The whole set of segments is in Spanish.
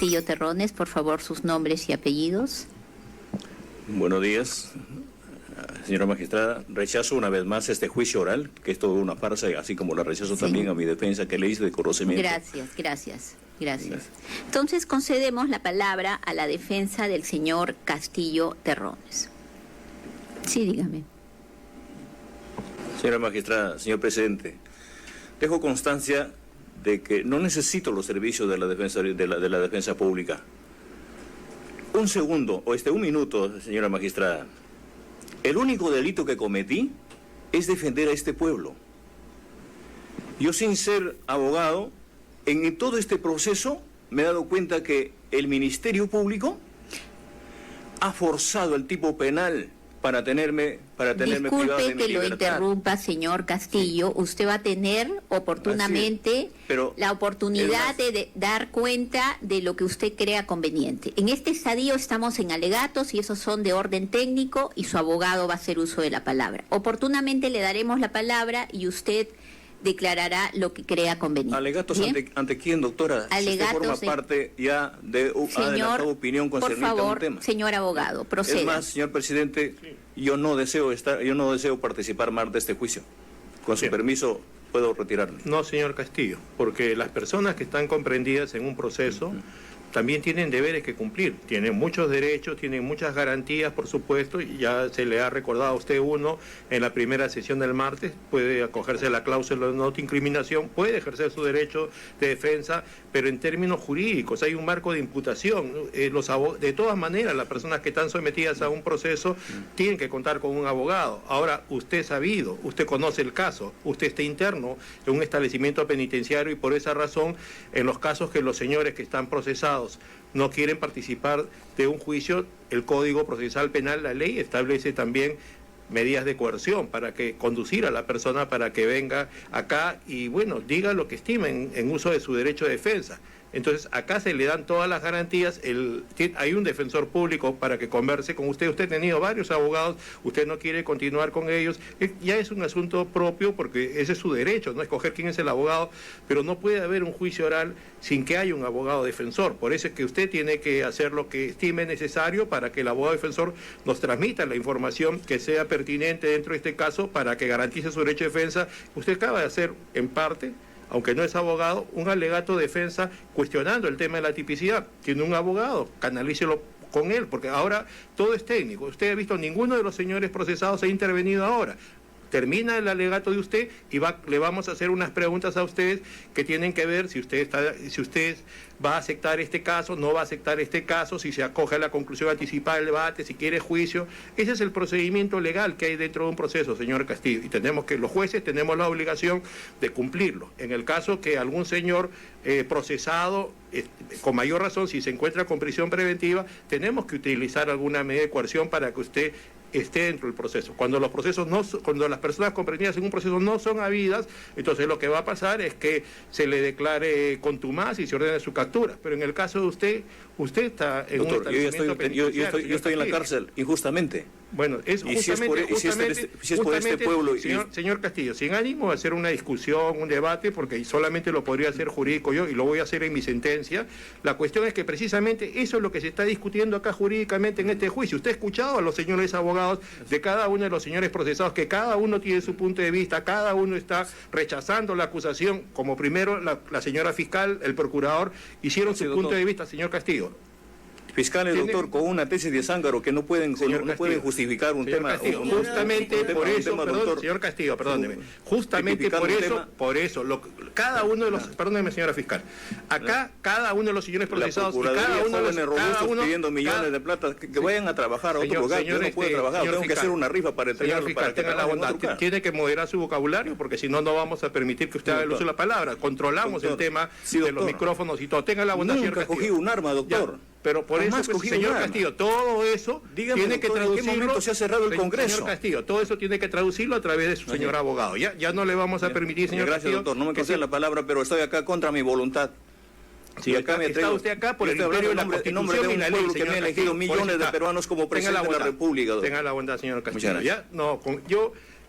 Castillo Terrones, por favor, sus nombres y apellidos. Buenos días, señora magistrada. Rechazo una vez más este juicio oral, que es toda una farsa, así como la rechazo también a mi defensa que le hice de conocimiento. Gracias. Entonces concedemos la palabra a la defensa del señor Castillo Terrones. Sí, dígame. Señora magistrada, señor presidente, dejo constancia de que no necesito los servicios de la defensa pública. Un segundo, un minuto, señora magistrada. El único delito que cometí es defender a este pueblo. Yo, sin ser abogado, en todo este proceso me he dado cuenta que el Ministerio Público ha forzado el tipo penal para tenerme privado de mi libertad. Disculpe que lo interrumpa, señor Castillo. Usted va a tener oportunamente la oportunidad de dar cuenta de lo que usted crea conveniente. En este estadio estamos en alegatos y esos son de orden técnico y su abogado va a hacer uso de la palabra. Oportunamente le daremos la palabra y usted declarará lo que crea conveniente. ¿Alegatos ante quién, doctora? Alegatos si usted forma parte ya de adelantado opinión concerniente a un tema. Señor abogado, proceda. Es más, señor presidente, yo no deseo participar más de este juicio. Con su permiso, puedo retirarme. No, señor Castillo, porque las personas que están comprendidas en un proceso también tienen deberes que cumplir, tienen muchos derechos, tienen muchas garantías, por supuesto, y ya se le ha recordado a usted uno en la primera sesión del martes, puede acogerse a la cláusula de no autoincriminación, puede ejercer su derecho de defensa, pero en términos jurídicos hay un marco de imputación. De todas maneras, las personas que están sometidas a un proceso tienen que contar con un abogado. Ahora, usted es sabido, usted conoce el caso, usted está interno en un establecimiento penitenciario y por esa razón, en los casos que los señores que están procesados no quieren participar de un juicio, el Código Procesal Penal, la ley, establece también medidas de coerción para que conducir a la persona para que venga acá y, bueno, diga lo que estime en uso de su derecho de defensa. Entonces, acá se le dan todas las garantías, hay un defensor público para que converse con usted ha tenido varios abogados, usted no quiere continuar con ellos, ya es un asunto propio porque ese es su derecho, no escoger quién es el abogado, pero no puede haber un juicio oral sin que haya un abogado defensor, por eso es que usted tiene que hacer lo que estime necesario para que el abogado defensor nos transmita la información que sea pertinente dentro de este caso para que garantice su derecho de defensa. Usted acaba de hacer, en parte, aunque no es abogado, un alegato de defensa cuestionando el tema de la tipicidad. Tiene un abogado, canalícelo con él, porque ahora todo es técnico. Usted ha visto, ninguno de los señores procesados ha intervenido ahora. Termina el alegato de usted y le vamos a hacer unas preguntas a ustedes que tienen que ver si usted va a aceptar este caso, no va a aceptar este caso, si se acoge a la conclusión anticipada del debate, si quiere juicio. Ese es el procedimiento legal que hay dentro de un proceso, señor Castillo, y los jueces tenemos la obligación de cumplirlo. En el caso que algún señor procesado, con mayor razón, si se encuentra con prisión preventiva, tenemos que utilizar alguna medida de coerción para que usted esté dentro del proceso. Cuando las personas comprendidas en un proceso no son habidas, entonces lo que va a pasar es que se le declare contumaz y se ordene su captura. Pero en el caso de usted está en un establecimiento penitenciario. Yo estoy en la cárcel injustamente. Bueno, es justamente, si es por este pueblo. Señor Castillo, sin ánimo de hacer una discusión, un debate, porque solamente lo podría hacer jurídico yo y lo voy a hacer en mi sentencia, la cuestión es que precisamente eso es lo que se está discutiendo acá jurídicamente en este juicio. Usted ha escuchado a los señores abogados de cada uno de los señores procesados, que cada uno tiene su punto de vista, cada uno está rechazando la acusación, como primero la señora fiscal, el procurador, hicieron su punto de vista, señor Castillo. Fiscales, doctor, con una tesis de zángaro que no pueden justificar un tema. Justamente por eso, perdón, señor Castillo, perdóneme. Justamente por eso, cada uno de los, perdóneme, señora fiscal, acá cada uno de los señores procesados, pidiendo millones de plata, que vayan a trabajar a otro lugar. Yo no puedo trabajar, tengo que hacer una rifa para entregarlo. Para que tenga la bondad, tiene que moderar su vocabulario, porque si no, no vamos a permitir que usted haga el uso de la palabra. Controlamos el tema de los micrófonos y todo. Tenga la bondad, señor Castillo. Nunca cogí un arma, doctor. Pero por eso, señor Castillo, todo eso tiene que traducirlo. ¿En qué momento se ha cerrado el Congreso? Señor Castillo, todo eso tiene que traducirlo a través de su señor abogado. Ya no le vamos a permitir, señor Castillo. Gracias, doctor. No me concede la palabra, pero estoy acá contra mi voluntad. Sí, está usted acá por el imperio de la Constitución y la ley, que me ha elegido millones de peruanos como presidente de la República. Tenga la bondad, señor Castillo.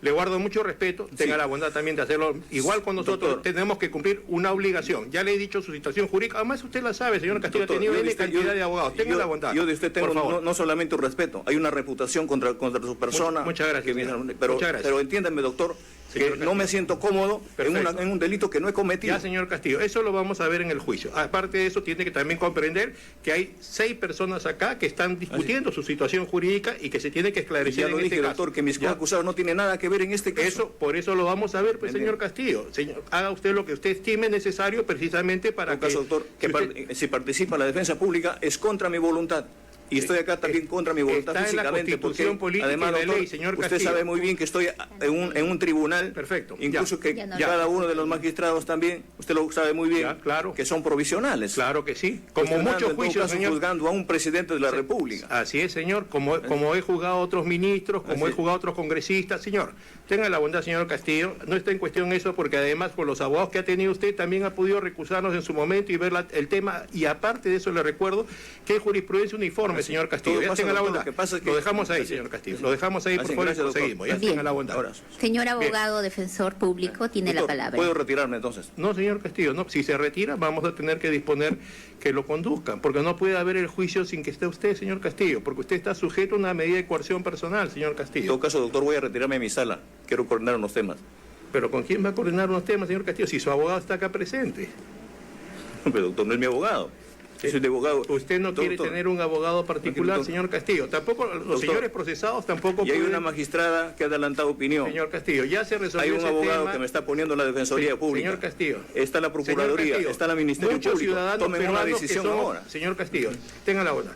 le guardo mucho respeto, tenga la bondad también de hacerlo igual con nosotros. Doctor, tenemos que cumplir una obligación. Ya le he dicho su situación jurídica, además usted la sabe, señor Castillo, doctor, ha tenido N cantidad de abogados. Tenga la bondad. Yo de usted tengo no solamente un respeto, hay una reputación contra su persona. Muchas gracias. Pero entiéndame, doctor, que no me siento cómodo en un delito que no he cometido. Ya, señor Castillo, eso lo vamos a ver en el juicio. Aparte de eso, tiene que también comprender que hay 6 personas acá que están discutiendo su situación jurídica y que se tiene que esclarecer. Ya lo dije, doctor, que mis coacusados no tienen nada que ver en este caso. Por eso lo vamos a ver, pues, señor Castillo. Haga usted lo que usted estime necesario precisamente para que... doctor, si participa en la defensa pública es contra mi voluntad. Y estoy acá también contra mi voluntad físicamente, porque además, doctor, ley, señor Castillo, usted sabe muy bien que estoy en un tribunal, perfecto, incluso que cada uno de los magistrados también, usted lo sabe muy bien, claro, que son provisionales. Claro que sí, como muchos juicios, señor, juzgando a un presidente de la República. Así es, señor, como he juzgado a otros ministros, como he juzgado a otros congresistas, señor. Tenga la bondad, señor Castillo, no está en cuestión eso, porque además por los abogados que ha tenido usted también ha podido recusarnos en su momento y ver el tema, y aparte de eso le recuerdo que hay jurisprudencia uniforme, señor Castillo. Ya tenga la bondad. Lo dejamos ahí, señor Castillo. Lo dejamos ahí, por favor, seguimos. Ya tenga la bondad. Señor abogado, defensor público, tiene la palabra. ¿Puedo retirarme entonces? No, señor Castillo, no. Si se retira, vamos a tener que disponer que lo conduzcan, porque no puede haber el juicio sin que esté usted, señor Castillo, porque usted está sujeto a una medida de coerción personal, señor Castillo. En todo caso, doctor, voy a retirarme de mi sala. Quiero coordinar unos temas. ¿Pero con quién va a coordinar unos temas, señor Castillo, si su abogado está acá presente? Pero, doctor, no es mi abogado. Soy de abogado. Usted no quiere tener un abogado particular, señor Castillo. Tampoco los señores procesados tampoco. Y hay una magistrada que ha adelantado opinión. Señor Castillo, ya se resolvió. Hay un abogado que me está poniendo la Defensoría Pública. Señor Castillo. Está la Procuraduría, está la Ministerio Público. Ciudadanos tomen una decisión ahora. Señor Castillo, tenga la hora.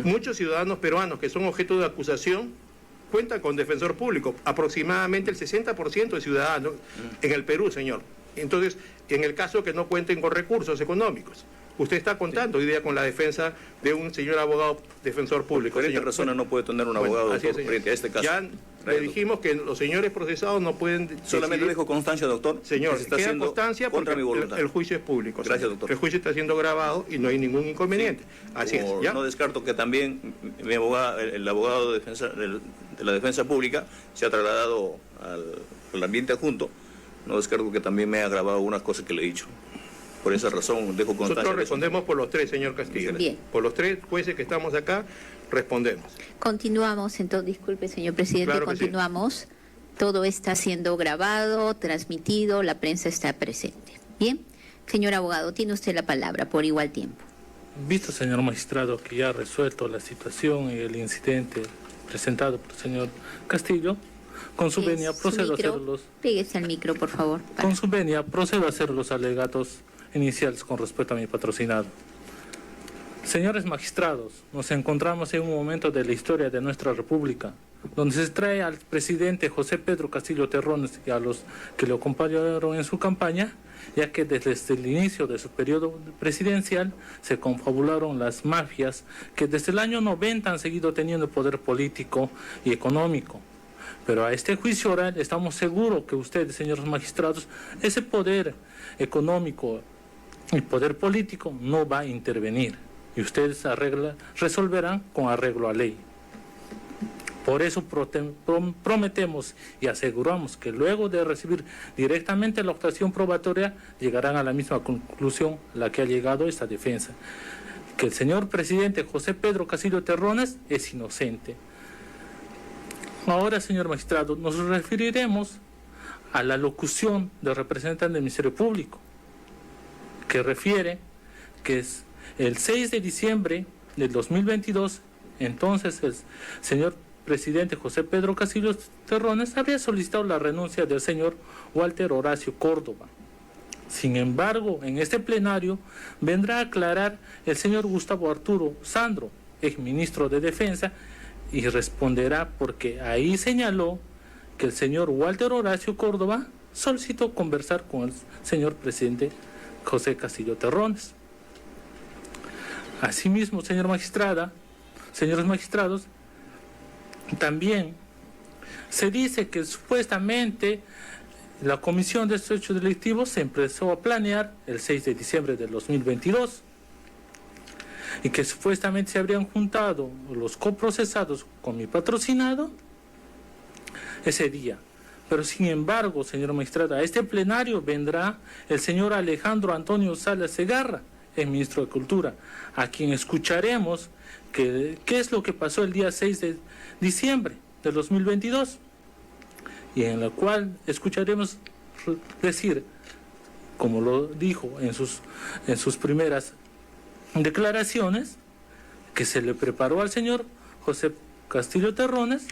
Muchos ciudadanos peruanos que son objeto de acusación cuentan con defensor público. Aproximadamente el 60% de ciudadanos en el Perú, señor. Entonces, en el caso que no cuenten con recursos económicos. Usted está contando hoy día con la defensa de un señor abogado defensor público. Por diferentes razones no puede tener un abogado frente a este caso. Ya le dijimos que los señores procesados no pueden solamente decidir. Dejo constancia, doctor. Señor, está queda constancia porque el juicio es público. Gracias, señor. doctor. El juicio está siendo grabado y no hay ningún inconveniente. Así es. ¿Ya? No descarto que también el abogado de la defensa pública se ha trasladado al ambiente adjunto. No descarto que también me ha grabado algunas cosas que le he dicho. Por esa razón dejo constancia. Nosotros respondemos por los 3, señor Castillo. Bien. Por los 3 jueces que estamos acá, respondemos. Continuamos, entonces, disculpe, señor presidente, claro continuamos. Sí. Todo está siendo grabado, transmitido, la prensa está presente. Bien, señor abogado, tiene usted la palabra por igual tiempo. Visto, señor magistrado, que ya ha resuelto la situación y el incidente presentado por el señor Castillo, con su venia procedo a hacer los... Pégese al micro, por favor. Con su venia procedo a hacer los alegatos iniciales con respecto a mi patrocinado. Señores magistrados, nos encontramos en un momento de la historia de nuestra república, donde se trae al presidente José Pedro Castillo Terrones y a los que lo acompañaron en su campaña, ya que desde el inicio de su periodo presidencial se confabularon las mafias que desde el año 90 han seguido teniendo poder político y económico. Pero a este juicio oral estamos seguros que ustedes, señores magistrados, ese poder económico y poder político no va a intervenir. Y ustedes resolverán con arreglo a ley. Por eso prometemos y aseguramos que luego de recibir directamente la actuación probatoria llegarán a la misma conclusión a la que ha llegado esta defensa, que el señor presidente José Pedro Castillo Terrones es inocente. Ahora, señor magistrado, nos referiremos a la locución del representante del Ministerio Público, que refiere que es el 6 de diciembre del 2022, entonces el señor presidente José Pedro Castillo Terrones había solicitado la renuncia del señor Walter Horacio Córdoba. Sin embargo, en este plenario vendrá a aclarar el señor Gustavo Arturo Sandro, exministro de Defensa, y responderá porque ahí señaló que el señor Walter Horacio Córdoba solicitó conversar con el señor presidente José Castillo Terrones. Asimismo, señores magistrados, también se dice que supuestamente la comisión de estos hechos delictivos se empezó a planear el 6 de diciembre del 2022 y que supuestamente se habrían juntado los coprocesados con mi patrocinado ese día Pero sin embargo, señor magistrado, a este plenario vendrá el señor Alejandro Antonio Salas Segarra, el ministro de Cultura, a quien escucharemos qué es lo que pasó el día 6 de diciembre del 2022, y en la cual escucharemos decir, como lo dijo en sus primeras declaraciones, que se le preparó al señor José Castillo Terrones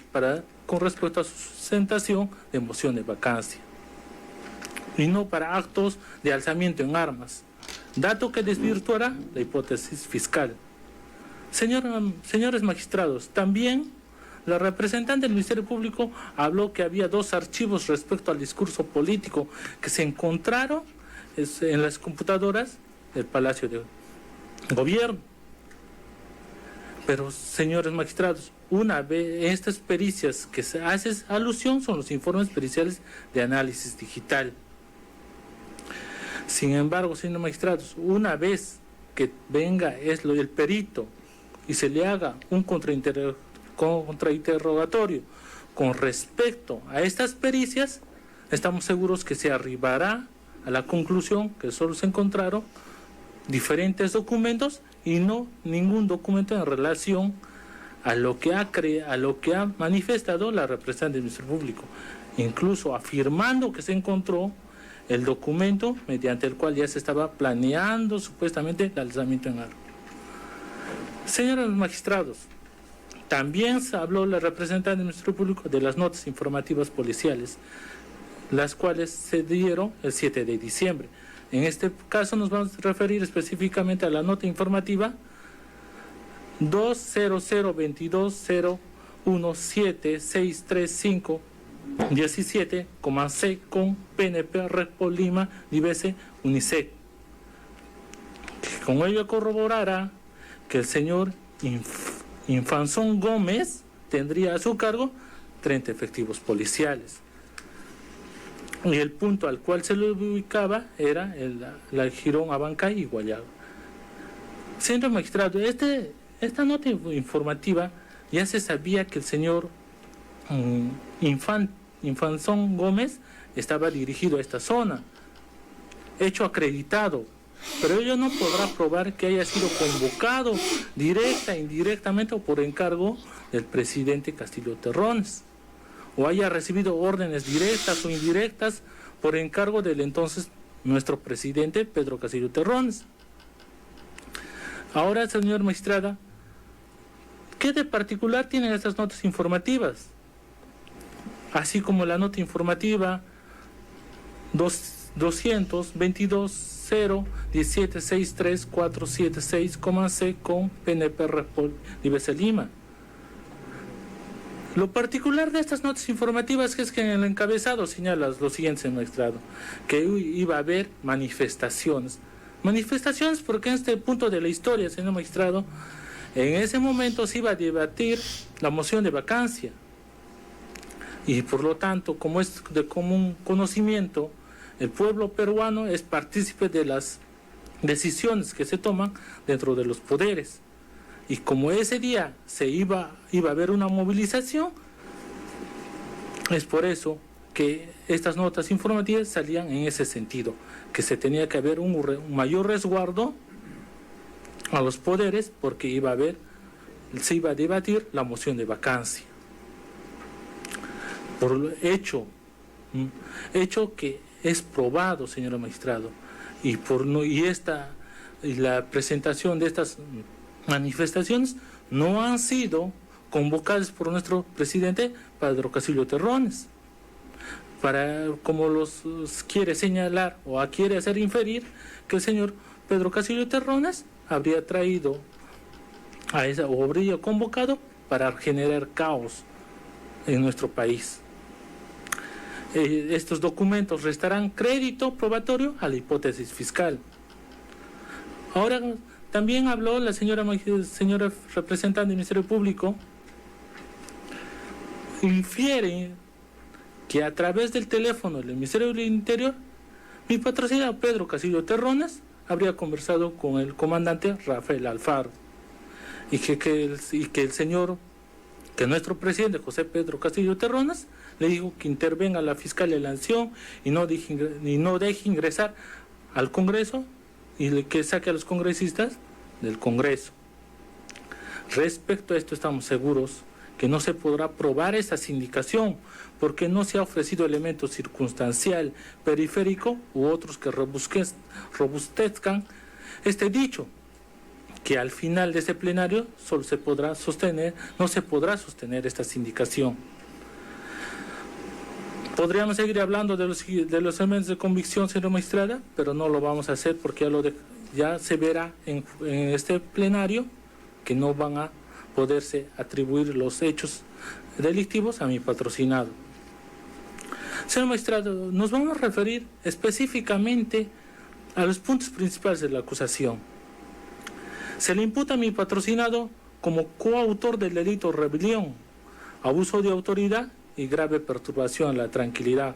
con respecto a su sustentación de moción de vacancia, y no para actos de alzamiento en armas, dato que desvirtuará la hipótesis fiscal. Señores magistrados, también la representante del Ministerio Público habló que había 2 archivos respecto al discurso político que se encontraron en las computadoras del Palacio de Gobierno. Pero, señores magistrados, una vez estas pericias que se hace alusión son los informes periciales de análisis digital. Sin embargo, señores magistrados, una vez que venga el perito y se le haga un contrainterrogatorio con respecto a estas pericias, estamos seguros que se arribará a la conclusión que solo se encontraron diferentes documentos y no ningún documento en relación a lo que ha manifestado la representante del Ministerio Público, incluso afirmando que se encontró el documento mediante el cual ya se estaba planeando supuestamente el alzamiento en armas. Señores magistrados, también se habló la representante del Ministerio Público de las notas informativas policiales, las cuales se dieron el 7 de diciembre. En este caso nos vamos a referir específicamente a la nota informativa 2002201763517, con PNP Repo Lima Divese Unicec. Con ello corroborará que el señor Infanzón Gómez tendría a su cargo 30 efectivos policiales. Y el punto al cual se lo ubicaba era la Girón, Abancay y Guayaba. Señor magistrado, esta nota informativa ya se sabía que el señor Infanzón Gómez estaba dirigido a esta zona, hecho acreditado, pero ello no podrá probar que haya sido convocado directa e indirectamente o por encargo del presidente Castillo Terrones, o haya recibido órdenes directas o indirectas por encargo del entonces nuestro presidente Pedro Castillo Terrones. Ahora, señor magistrada, ¿qué de particular tienen estas notas informativas? Así como la nota informativa 2002201763476, con PNP Repol Divese Lima. Lo particular de estas notas informativas es que en el encabezado señala lo siguiente, señor magistrado, que iba a haber manifestaciones. Manifestaciones porque en este punto de la historia, señor magistrado, en ese momento se iba a debatir la moción de vacancia. Y por lo tanto, como es de común conocimiento, el pueblo peruano es partícipe de las decisiones que se toman dentro de los poderes. Y como ese día iba a haber una movilización, es por eso que estas notas informativas salían en ese sentido, que se tenía que haber un mayor resguardo a los poderes porque se iba a debatir la moción de vacancia. Por hecho que es probado, señor magistrado, y la presentación de estas manifestaciones no han sido convocadas por nuestro presidente Pedro Castillo Terrones, como los quiere señalar o quiere hacer inferir que el señor Pedro Castillo Terrones habría traído o habría convocado para generar caos en nuestro país. Estos documentos restarán crédito probatorio a la hipótesis fiscal. Ahora, también habló la señora representante del Ministerio Público, infiere que a través del teléfono del Ministerio del Interior, mi patrocinador Pedro Castillo Terrones habría conversado con el comandante Rafael Alfaro, y que nuestro presidente José Pedro Castillo Terrones le dijo que intervenga la fiscal de la Nación y no deje ingresar al Congreso y que saque a los congresistas del Congreso. Respecto a esto, estamos seguros que no se podrá probar esta sindicación porque no se ha ofrecido elemento circunstancial, periférico u otros que robustezcan este dicho, que al final de este plenario no se podrá sostener esta sindicación. Podríamos seguir hablando de los elementos de convicción, señora magistrada, pero no lo vamos a hacer porque ya se verá en este plenario que no van a poderse atribuir los hechos delictivos a mi patrocinado. Señor magistrado, nos vamos a referir específicamente a los puntos principales de la acusación. Se le imputa a mi patrocinado como coautor del delito rebelión, abuso de autoridad y grave perturbación a la tranquilidad.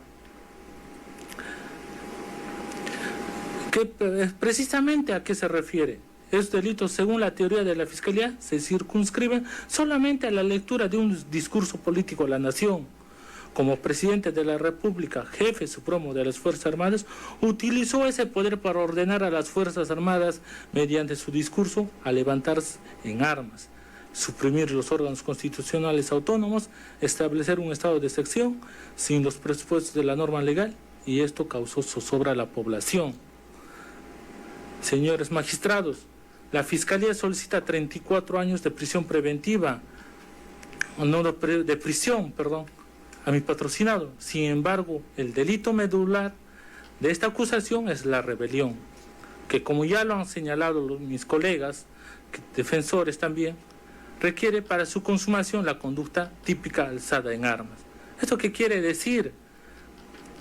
Precisamente ¿a qué se refiere? Estos delitos, según la teoría de la Fiscalía, se circunscriben solamente a la lectura de un discurso político a la nación. Como presidente de la República, jefe supremo de las Fuerzas Armadas, utilizó ese poder para ordenar a las Fuerzas Armadas, mediante su discurso, a levantarse en armas, suprimir los órganos constitucionales autónomos, establecer un estado de excepción sin los presupuestos de la norma legal, y esto causó zozobra a la población. Señores magistrados, la Fiscalía solicita 34 años de prisión preventiva, a mi patrocinado. Sin embargo, el delito medular de esta acusación es la rebelión, que como ya lo han señalado mis colegas, defensores también, requiere para su consumación la conducta típica alzada en armas. ¿Esto qué quiere decir?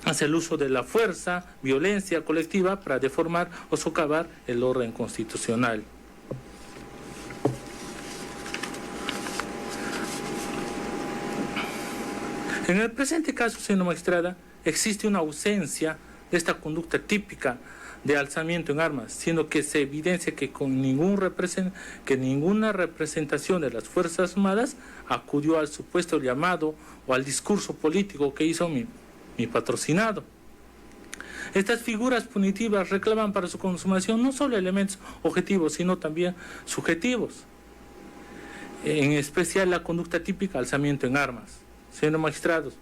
Hace el uso de la fuerza, violencia colectiva para deformar o socavar el orden constitucional. En el presente caso, señora magistrada, existe una ausencia de esta conducta típica de alzamiento en armas, siendo que se evidencia que ninguna representación de las Fuerzas Armadas acudió al supuesto llamado o al discurso político que hizo mi patrocinado. Estas figuras punitivas reclaman para su consumación no solo elementos objetivos, sino también subjetivos, en especial la conducta típica alzamiento en armas. Señores magistrados,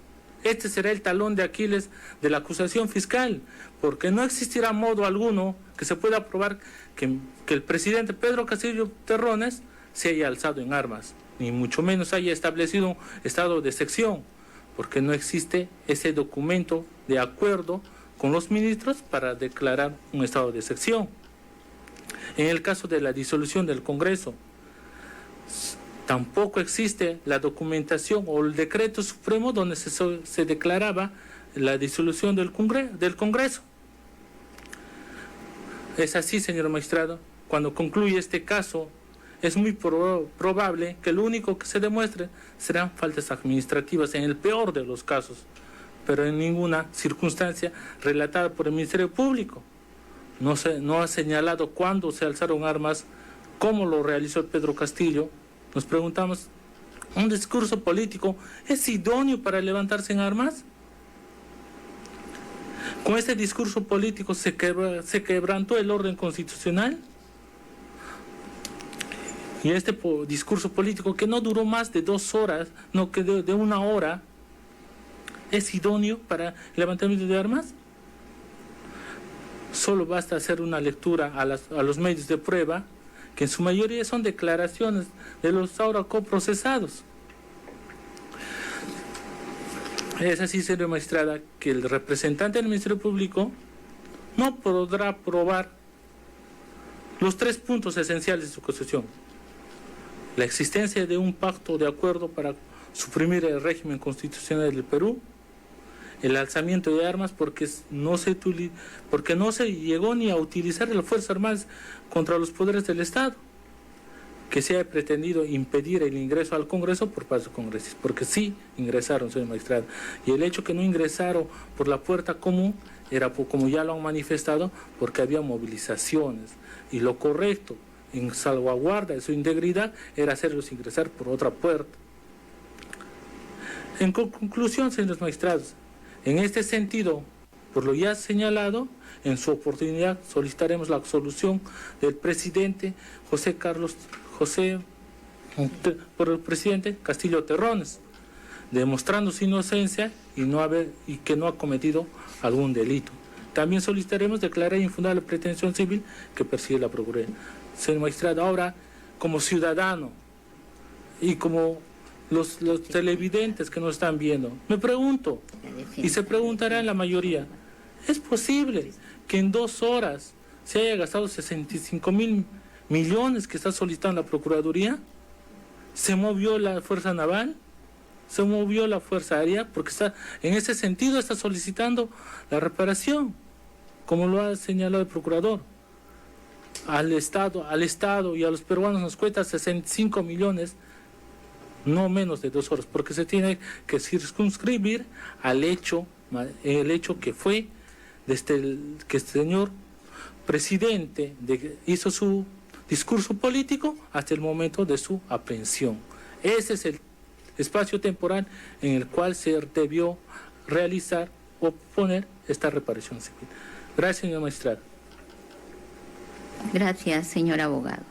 este será el talón de Aquiles de la acusación fiscal, porque no existirá modo alguno que se pueda probar que el presidente Pedro Castillo Terrones se haya alzado en armas, ni mucho menos haya establecido un estado de excepción, porque no existe ese documento de acuerdo con los ministros para declarar un estado de excepción. En el caso de la disolución del Congreso, tampoco existe la documentación o el decreto supremo donde se declaraba la disolución del Congreso. Es así, señor magistrado, cuando concluye este caso, es muy probable que lo único que se demuestre serán faltas administrativas en el peor de los casos, pero en ninguna circunstancia relatada por el Ministerio Público. No ha señalado cuándo se alzaron armas, cómo lo realizó Pedro Castillo. Nos preguntamos, ¿un discurso político es idóneo para levantarse en armas? ¿Con este discurso político se quebrantó el orden constitucional? Y este discurso político, que no duró más de 2 horas, no que de 1 hora, ¿es idóneo para el levantamiento de armas? Solo basta hacer una lectura a los medios de prueba, que en su mayoría son declaraciones de los ahora coprocesados. Es así, señora magistrada, que el representante del Ministerio Público no podrá probar los 3 puntos esenciales de su acusación: la existencia de un pacto de acuerdo para suprimir el régimen constitucional del Perú, el alzamiento de armas porque no se llegó ni a utilizar las Fuerzas Armadas contra los poderes del Estado, que se ha pretendido impedir el ingreso al Congreso por parte de los congresistas, porque sí ingresaron, señor magistrado, y el hecho que no ingresaron por la puerta común era, como ya lo han manifestado, porque había movilizaciones, y lo correcto, en salvaguarda de su integridad, era hacerlos ingresar por otra puerta. En conclusión, señores magistrados, en este sentido, por lo ya señalado, en su oportunidad solicitaremos la absolución del presidente por el presidente Castillo Terrones, demostrando su inocencia y que no ha cometido algún delito. También solicitaremos declarar infundada la pretensión civil que persigue la Procuraduría. Señor magistrado, ahora, como ciudadano y como los televidentes que nos están viendo, me pregunto, y se preguntarán la mayoría, ¿es posible que en 2 horas se haya gastado 65.000 millones que está solicitando la Procuraduría? ¿Se movió la Fuerza Naval? ¿Se movió la Fuerza Aérea? Porque en ese sentido está solicitando la reparación, como lo ha señalado el Procurador. Al Estado y a los peruanos nos cuesta 65 millones, no menos de 2 horas, porque se tiene que circunscribir el hecho que fue desde que el señor presidente hizo su discurso político hasta el momento de su aprehensión. Ese es el espacio temporal en el cual se debió realizar o poner esta reparación civil. Gracias, señor magistrado. Gracias, señor abogado.